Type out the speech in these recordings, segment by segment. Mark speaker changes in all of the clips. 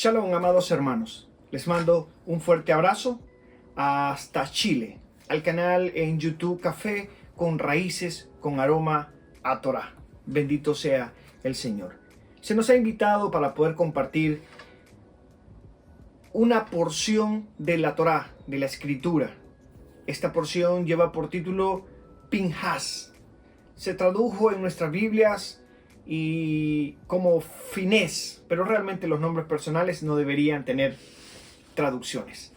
Speaker 1: Shalom, amados hermanos. Les mando un fuerte abrazo hasta Chile, al canal en YouTube Café con Raíces con Aroma a Torah. Bendito sea el Señor. Se nos ha invitado para poder compartir una porción de la Torah, de la Escritura. Esta porción lleva por título Pinhas. Se tradujo en nuestras Biblias y como Finés, pero realmente los nombres personales no deberían tener traducciones.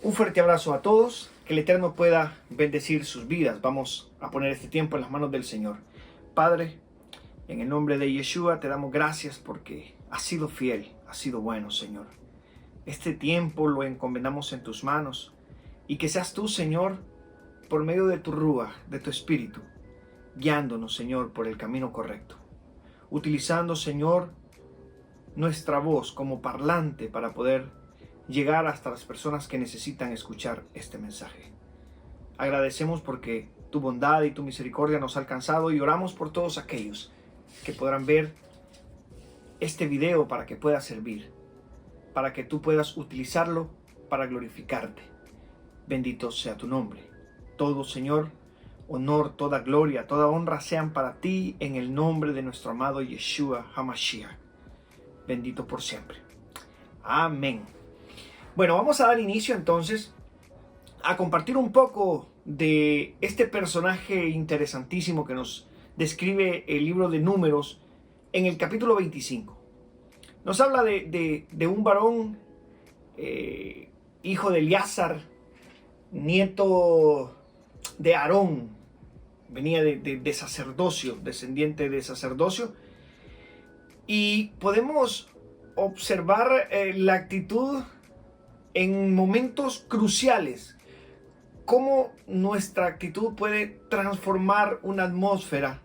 Speaker 1: Un fuerte abrazo a todos, que el Eterno pueda bendecir sus vidas. Vamos a poner este tiempo en las manos del Señor. Padre, en el nombre de Yeshua te damos gracias porque has sido fiel, has sido bueno, Señor. Este tiempo lo encomendamos en tus manos y que seas tú, Señor, por medio de tu Rúa, de tu Espíritu, guiándonos, Señor, por el camino correcto. Utilizando, Señor, nuestra voz como parlante para poder llegar hasta las personas que necesitan escuchar este mensaje. Agradecemos porque tu bondad y tu misericordia nos ha alcanzado y oramos por todos aquellos que podrán ver este video para que pueda servir, para que tú puedas utilizarlo para glorificarte. Bendito sea tu nombre. Todo, Señor, honor, toda gloria, toda honra sean para ti en el nombre de nuestro amado Yeshua HaMashiach. Bendito por siempre. Amén. Bueno, vamos a dar inicio entonces a compartir un poco de este personaje interesantísimo que nos describe el libro de Números en el capítulo 25. Nos habla de un varón, hijo de Eleazar, nieto de Aarón. Venía de sacerdocio, descendiente de sacerdocio. Y podemos observar la actitud en momentos cruciales. Cómo nuestra actitud puede transformar una atmósfera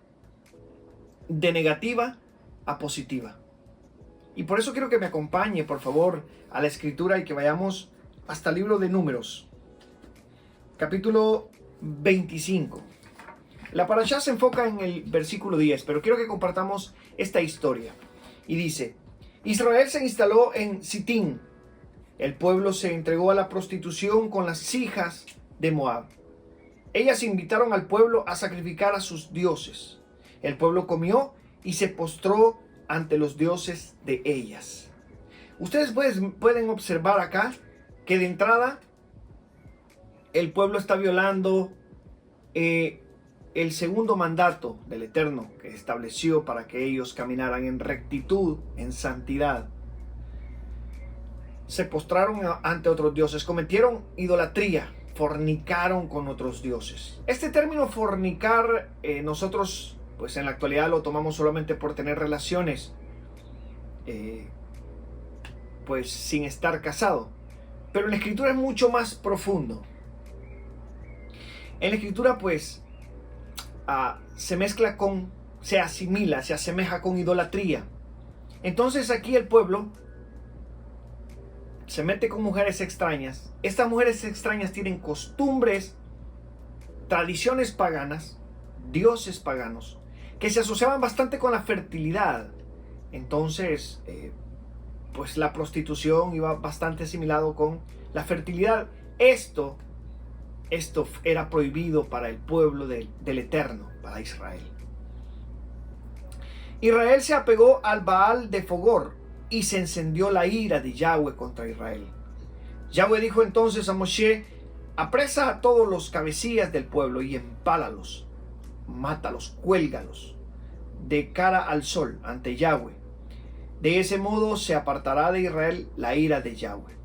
Speaker 1: de negativa a positiva. Y por eso quiero que me acompañe, por favor, a la escritura y que vayamos hasta el libro de Números. Capítulo 25. La parashá se enfoca en el versículo 10, pero quiero que compartamos esta historia. Y dice: Israel se instaló en Sitín. El pueblo se entregó a la prostitución con las hijas de Moab. Ellas invitaron al pueblo a sacrificar a sus dioses. El pueblo comió y se postró ante los dioses de ellas. Ustedes pueden observar acá que de entrada el pueblo está violando el segundo mandato del Eterno que estableció para que ellos caminaran en rectitud, en santidad. Se postraron ante otros dioses, cometieron idolatría, fornicaron con otros dioses. Este término fornicar, nosotros pues en la actualidad lo tomamos solamente por tener relaciones pues sin estar casado, pero en la escritura es mucho más profundo. En la escritura pues se mezcla con, se asimila, se asemeja con idolatría. Entonces aquí el pueblo se mete con mujeres extrañas. Estas mujeres extrañas tienen costumbres, tradiciones paganas, dioses paganos, que se asociaban bastante con la fertilidad. Entonces, pues la prostitución iba bastante asimilado con la fertilidad. Esto era prohibido para el pueblo del Eterno, para Israel. Israel se apegó al Baal de Fogor y se encendió la ira de Yahweh contra Israel. Yahweh dijo entonces a Moshe: apresa a todos los cabecillas del pueblo y empálalos, mátalos, cuélgalos de cara al sol ante Yahweh. De ese modo se apartará de Israel la ira de Yahweh.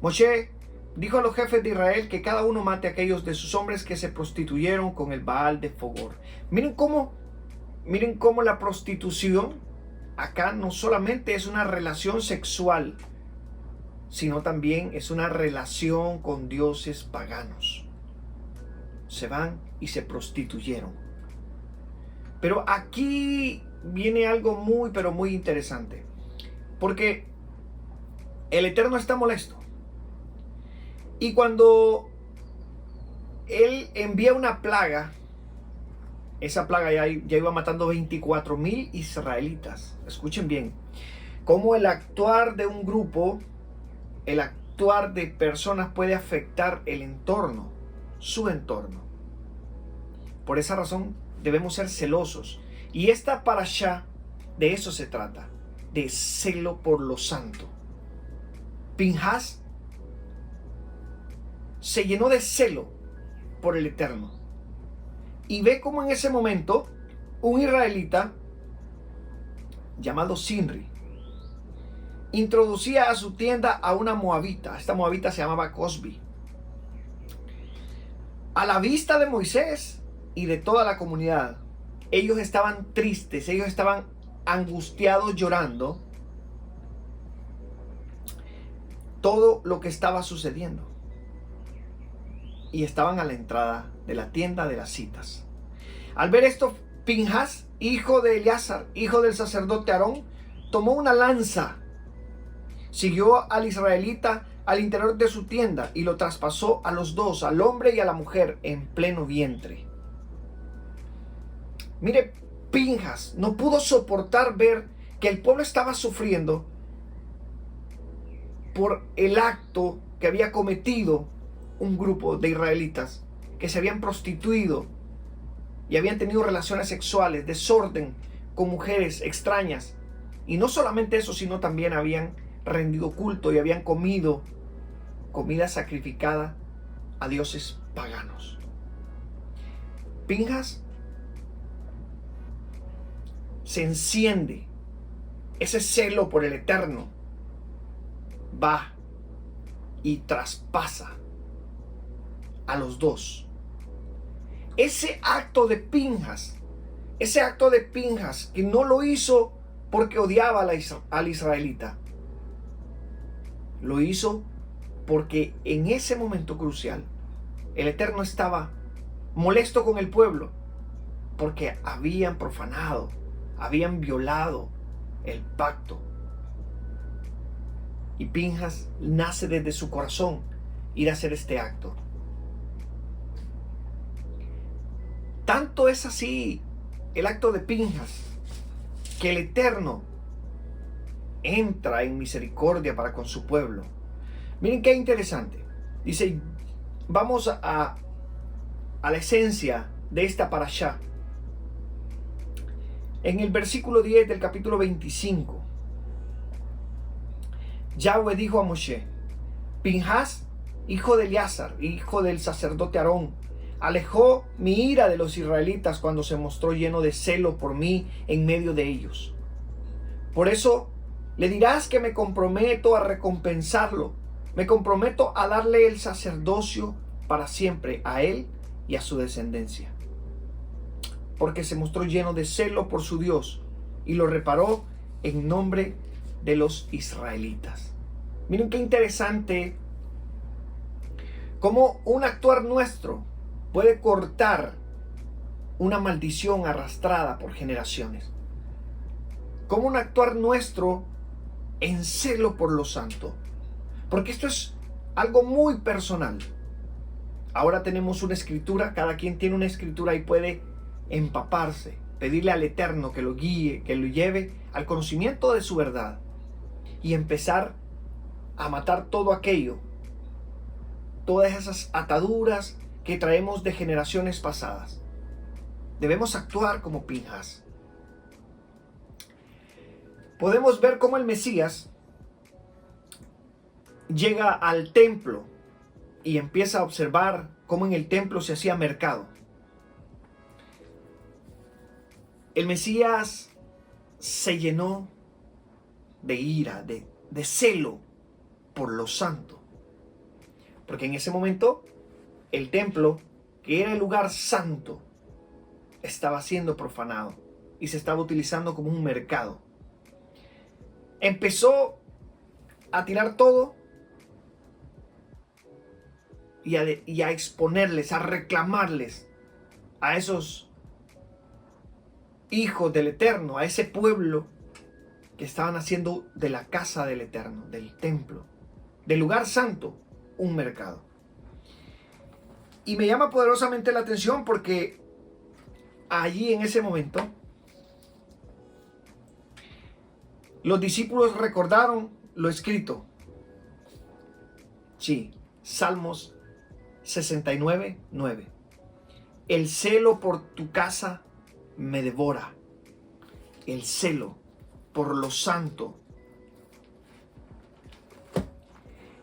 Speaker 1: Moshe dijo a los jefes de Israel que cada uno mate a aquellos de sus hombres que se prostituyeron con el Baal de Fogor. Miren cómo la prostitución acá no solamente es una relación sexual, sino también es una relación con dioses paganos. Se van y se prostituyeron. Pero aquí viene algo muy, pero muy interesante. Porque el Eterno está molesto. Y cuando Él envía una plaga, esa plaga ya iba matando 24,000 israelitas. Escuchen bien. cómo el actuar de un grupo, el actuar de personas puede afectar el entorno, su entorno. Por esa razón debemos ser celosos. Y esta parashá, de eso se trata, de celo por lo santo. Pinhas se llenó de celo por el Eterno. Y ve cómo en ese momento un israelita llamado Sinri introducía a su tienda a una moabita. Esta moabita se llamaba Cosbi. A la vista de Moisés y de toda la comunidad, ellos estaban tristes, ellos estaban angustiados, llorando todo lo que estaba sucediendo. Y estaban a la entrada de la tienda de las citas. Al ver esto, Pinhas, hijo de Eleazar, hijo del sacerdote Aarón, tomó una lanza, siguió al israelita al interior de su tienda y lo traspasó a los dos, al hombre y a la mujer, en pleno vientre. Mire, Pinhas no pudo soportar ver que el pueblo estaba sufriendo por el acto que había cometido un grupo de israelitas que se habían prostituido y habían tenido relaciones sexuales, desorden con mujeres extrañas. Y no solamente eso, sino también habían rendido culto y habían comido comida sacrificada a dioses paganos. Pinhas se enciende, ese celo por el Eterno va y traspasa a los dos. Ese acto de Pinhas que no lo hizo porque odiaba al israelita, lo hizo porque en ese momento crucial el Eterno estaba molesto con el pueblo porque habían profanado, habían violado el pacto. Y Pinhas nace desde su corazón ir a hacer este acto. Tanto es así el acto de Pinhas que el Eterno entra en misericordia para con su pueblo. Miren qué interesante. Dice, vamos a la esencia de esta parashá. En el versículo 10 del capítulo 25, Yahweh dijo a Moshe: Pinhas, hijo de Eleazar, hijo del sacerdote Aarón, alejó mi ira de los israelitas cuando se mostró lleno de celo por mí en medio de ellos. Por eso le dirás que me comprometo a recompensarlo, me comprometo a darle el sacerdocio para siempre a él y a su descendencia. Porque se mostró lleno de celo por su Dios y lo reparó en nombre de los israelitas. Miren qué interesante cómo un actuar nuestro puede cortar una maldición arrastrada por generaciones. Cómo un actuar nuestro en celo por lo santo. Porque esto es algo muy personal. Ahora tenemos una escritura, cada quien tiene una escritura y puede empaparse, pedirle al Eterno que lo guíe, que lo lleve al conocimiento de su verdad y empezar a matar todo aquello, todas esas ataduras que traemos de generaciones pasadas. Debemos actuar como Pinhas. Podemos ver cómo el Mesías llega al templo y empieza a observar cómo en el templo se hacía mercado. El Mesías se llenó de ira, de celo por lo santo. Porque en ese momento el templo, que era el lugar santo, estaba siendo profanado y se estaba utilizando como un mercado. Empezó a tirar todo y a exponerles, a reclamarles a esos hijos del Eterno, a ese pueblo que estaban haciendo de la casa del Eterno, del templo, del lugar santo, un mercado. Y me llama poderosamente la atención porque allí en ese momento Los discípulos recordaron lo escrito. Sí, Salmos 69:9. El celo por tu casa me devora. El celo por lo santo.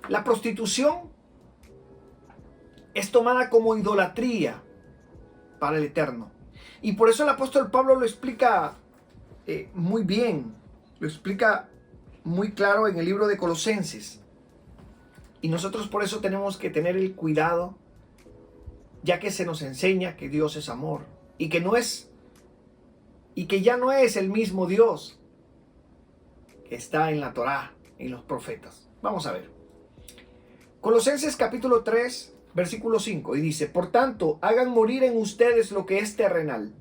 Speaker 1: La prostitución es tomada como idolatría para el Eterno. Y por eso el apóstol Pablo lo explica muy bien. Lo explica muy claro en el libro de Colosenses. Y nosotros por eso tenemos que tener el cuidado, ya que se nos enseña que Dios es amor. Y que ya no es el mismo Dios que está en la Torá, en los profetas. Vamos a ver. Colosenses capítulo 3, versículo 5. Y dice: por tanto, hagan morir en ustedes lo que es terrenal.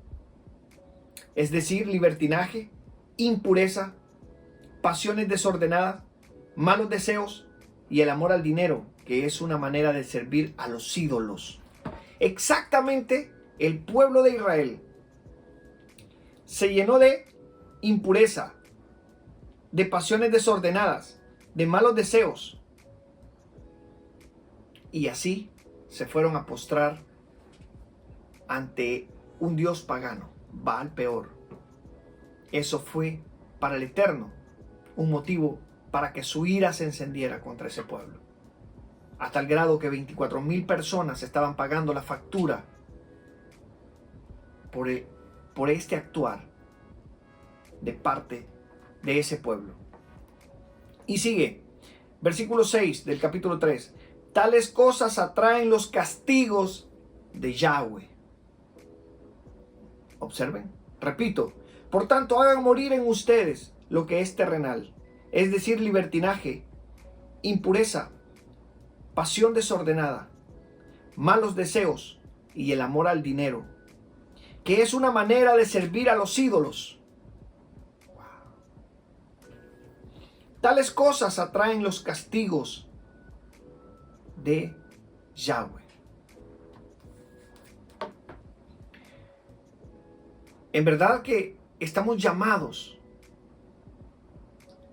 Speaker 1: Es decir, libertinaje, impureza, pasiones desordenadas, malos deseos y el amor al dinero, que es una manera de servir a los ídolos. Exactamente, el pueblo de Israel se llenó de impureza, de pasiones desordenadas, de malos deseos. Y así se fueron a postrar ante un dios pagano, Baal Peor. Eso fue para el Eterno un motivo para que su ira se encendiera contra ese pueblo. Hasta el grado que 24,000 personas estaban pagando la factura por este actuar de parte de ese pueblo. Y sigue, versículo 6 del capítulo 3. Tales cosas atraen los castigos de Yahweh. Observen, repito, por tanto hagan morir en ustedes lo que es terrenal, es decir, libertinaje, impureza, pasión desordenada, malos deseos y el amor al dinero, que es una manera de servir a los ídolos. Tales cosas atraen los castigos de Yahweh. En verdad que estamos llamados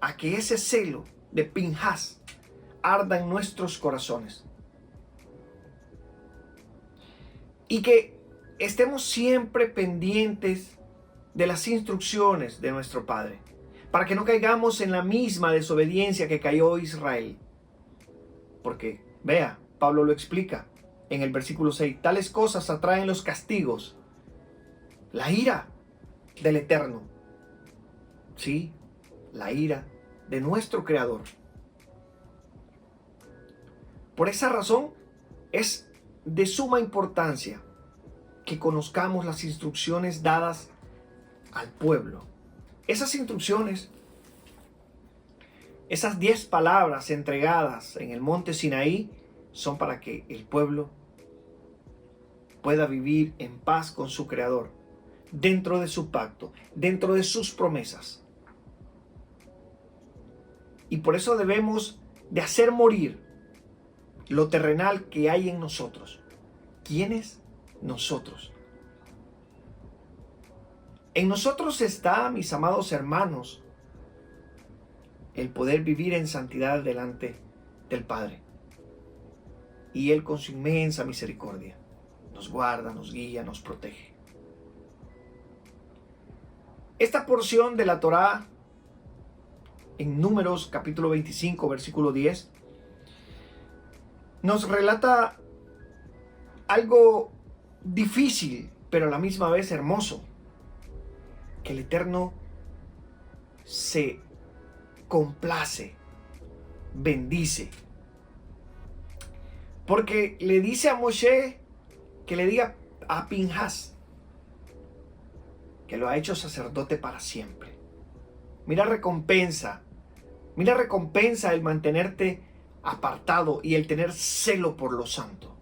Speaker 1: a que ese celo de Pinhas arda en nuestros corazones. Y que estemos siempre pendientes de las instrucciones de nuestro Padre, para que no caigamos en la misma desobediencia que cayó Israel. Porque, vea, Pablo lo explica en el versículo 6. Tales cosas atraen los castigos, la ira del Eterno. Sí, la ira de nuestro Creador. Por esa razón es de suma importancia que conozcamos las instrucciones dadas al pueblo. Esas instrucciones, esas 10 palabras entregadas en el monte Sinaí, son para que el pueblo pueda vivir en paz con su Creador, dentro de su pacto, dentro de sus promesas. Y por eso debemos de hacer morir lo terrenal que hay en nosotros. ¿Quiénes? Nosotros. En nosotros está, mis amados hermanos, el poder vivir en santidad delante del Padre. Y Él con su inmensa misericordia nos guarda, nos guía, nos protege. Esta porción de la Torá en Números capítulo 25 versículo 10 nos relata algo difícil, pero a la misma vez hermoso. Que el Eterno se complace, bendice. Porque le dice a Moshe que le diga a Pinhas que lo ha hecho sacerdote para siempre. Mira recompensa el mantenerte apartado y el tener celo por lo santo.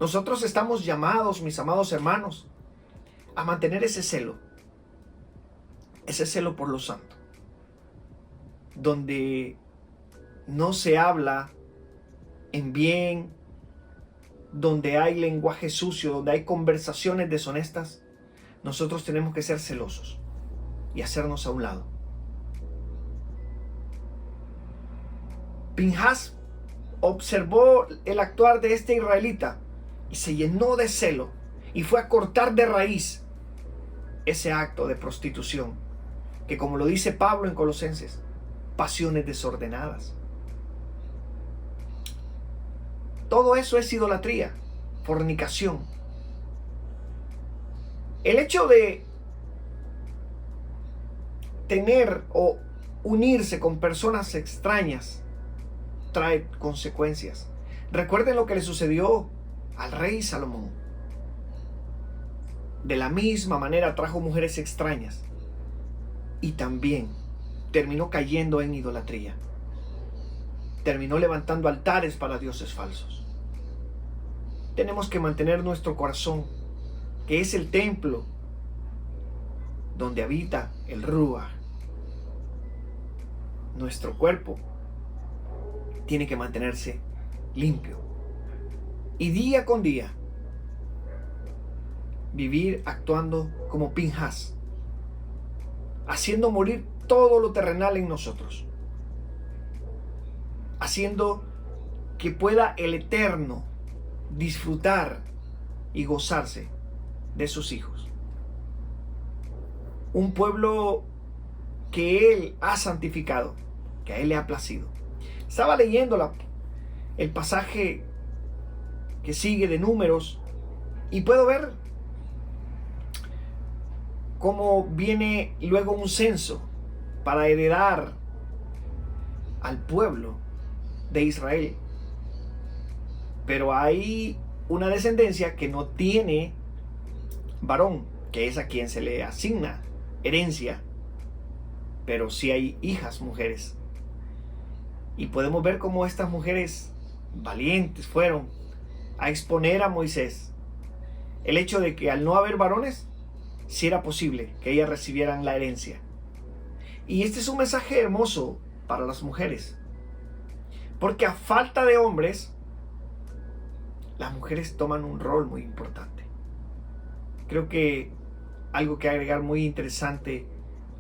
Speaker 1: Nosotros estamos llamados, mis amados hermanos, a mantener ese celo por lo santo, donde no se habla en bien, donde hay lenguaje sucio, donde hay conversaciones deshonestas. Nosotros tenemos que ser celosos. y hacernos a un lado. Pinhas observó el actuar de este israelita y se llenó de celo y fue a cortar de raíz ese acto de prostitución, que, como lo dice Pablo en Colosenses, pasiones desordenadas. Todo eso es idolatría, fornicación. El hecho de tener o unirse con personas extrañas trae consecuencias. Recuerden lo que le sucedió al rey Salomón. De la misma manera trajo mujeres extrañas y también terminó cayendo en idolatría. Terminó levantando altares para dioses falsos. Tenemos que mantener nuestro corazón, que es el templo donde habita el Ruach. Nuestro cuerpo tiene que mantenerse limpio. Y día con día, vivir actuando como Pinhas, haciendo morir todo lo terrenal en nosotros, haciendo que pueda el Eterno disfrutar y gozarse de sus hijos. Un pueblo que Él ha santificado, que a Él le ha placido. Estaba leyendo el pasaje que sigue de Números y puedo ver cómo viene luego un censo para heredar al pueblo de Israel. Pero hay una descendencia que no tiene varón, que es a quien se le asigna herencia, pero sí hay hijas mujeres. Y podemos ver cómo estas mujeres valientes fueron a exponer a Moisés el hecho de que al no haber varones, sí era posible que ellas recibieran la herencia. Y este es un mensaje hermoso para las mujeres, porque a falta de hombres, las mujeres toman un rol muy importante. Creo que algo que agregar muy interesante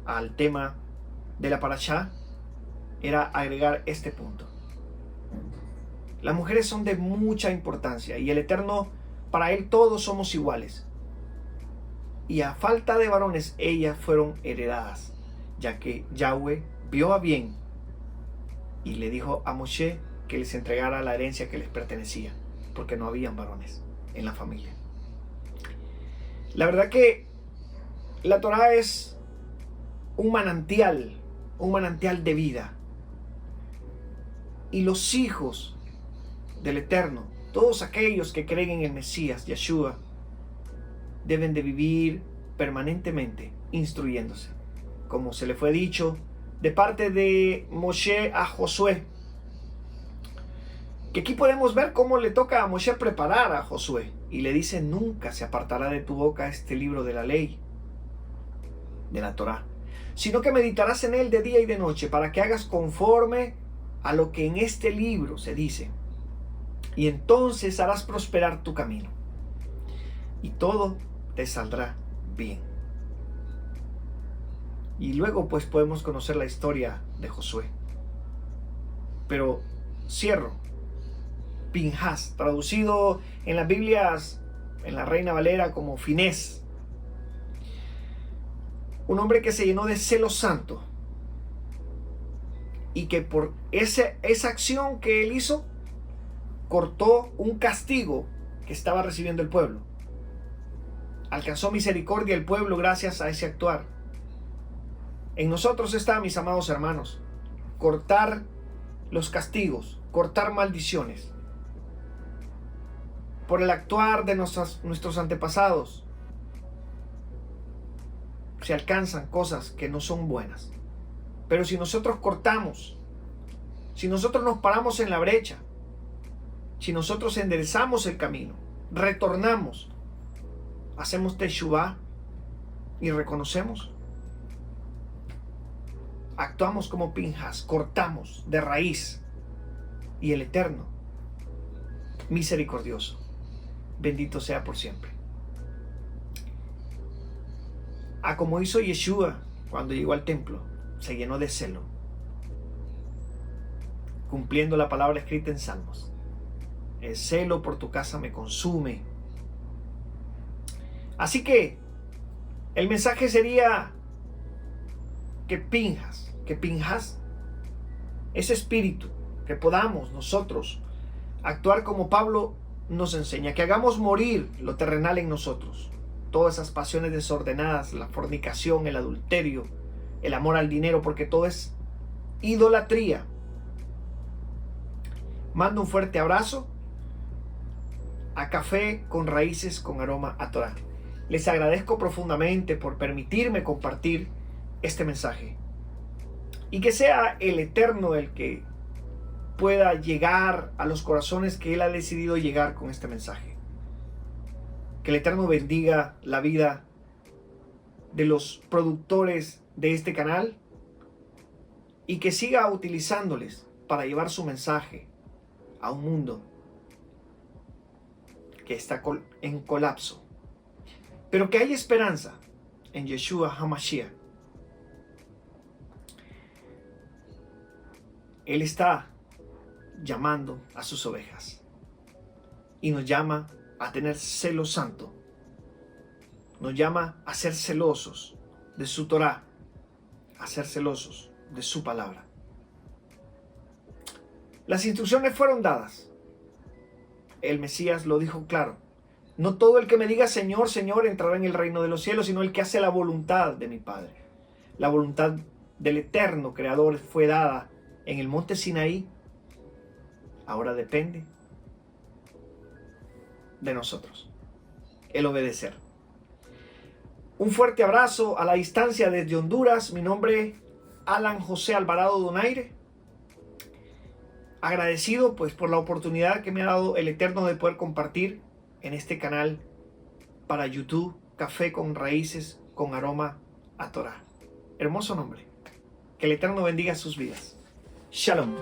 Speaker 1: al tema de la parashá era agregar este punto. Las mujeres son de mucha importancia y el Eterno, para Él todos somos iguales. Y a falta de varones, ellas fueron heredadas, ya que Yahweh vio a bien y le dijo a Moshe que les entregara la herencia que les pertenecía, porque no habían varones en la familia. La verdad que la Torá es un manantial de vida. Y los hijos del Eterno, todos aquellos que creen en el Mesías, Yeshua, deben de vivir permanentemente instruyéndose, como se le fue dicho de parte de Moshe a Josué. Que aquí podemos ver cómo le toca a Moshe preparar a Josué y le dice: nunca se apartará de tu boca este libro de la ley, de la Torá, sino que meditarás en él de día y de noche, para que hagas conforme a lo que en este libro se dice, y entonces harás prosperar tu camino y todo te saldrá bien. Y luego pues podemos conocer la historia de Josué. Pero cierro. Pinhas, traducido en las Biblias, en la Reina Valera, como Finés, un hombre que se llenó de celo santo y que por esa acción que él hizo cortó un castigo que estaba recibiendo el pueblo. Alcanzó misericordia el pueblo gracias a ese actuar. En nosotros está, mis amados hermanos, cortar los castigos, cortar maldiciones por el actuar de nuestros antepasados. Se alcanzan cosas que no son buenas. Pero si nosotros cortamos, si nosotros nos paramos en la brecha, si nosotros enderezamos el camino, retornamos, hacemos teshuvá y reconocemos, actuamos como Pinhas, cortamos de raíz, y el Eterno, misericordioso, bendito sea por siempre. Como hizo Yeshua, cuando llegó al templo, se llenó de celo, cumpliendo la palabra escrita en Salmos. El celo por tu casa me consume. Así que el mensaje sería que Pinhas, ese espíritu, que podamos nosotros actuar como Pablo nos enseña, que hagamos morir lo terrenal en nosotros, todas esas pasiones desordenadas, la fornicación, el adulterio, el amor al dinero, porque todo es idolatría. Mando un fuerte abrazo a Café con Raíces con Aroma a Torah. Les agradezco profundamente por permitirme compartir este mensaje. Y que sea el Eterno el que pueda llegar a los corazones que Él ha decidido llegar con este mensaje. Que el Eterno bendiga la vida de los productores de este canal y que siga utilizándoles para llevar su mensaje a un mundo que está en colapso. Pero que hay esperanza en Yeshua HaMashiach. Él está llamando a sus ovejas y nos llama a tener celo santo. Nos llama a ser celosos de su Torah, a ser celosos de su palabra. Las instrucciones fueron dadas. El Mesías lo dijo claro. No todo el que me diga Señor, Señor entrará en el reino de los cielos, sino el que hace la voluntad de mi Padre. La voluntad del eterno Creador fue dada en el monte Sinaí. Ahora depende de nosotros el obedecer. Un fuerte abrazo a la distancia desde Honduras. Mi nombre Alan José Alvarado Donaire. Agradecido pues por la oportunidad que me ha dado el Eterno de poder compartir en este canal para YouTube, Café con Raíces con Aroma a Torah. Hermoso nombre. Que el Eterno bendiga sus vidas. Shalom.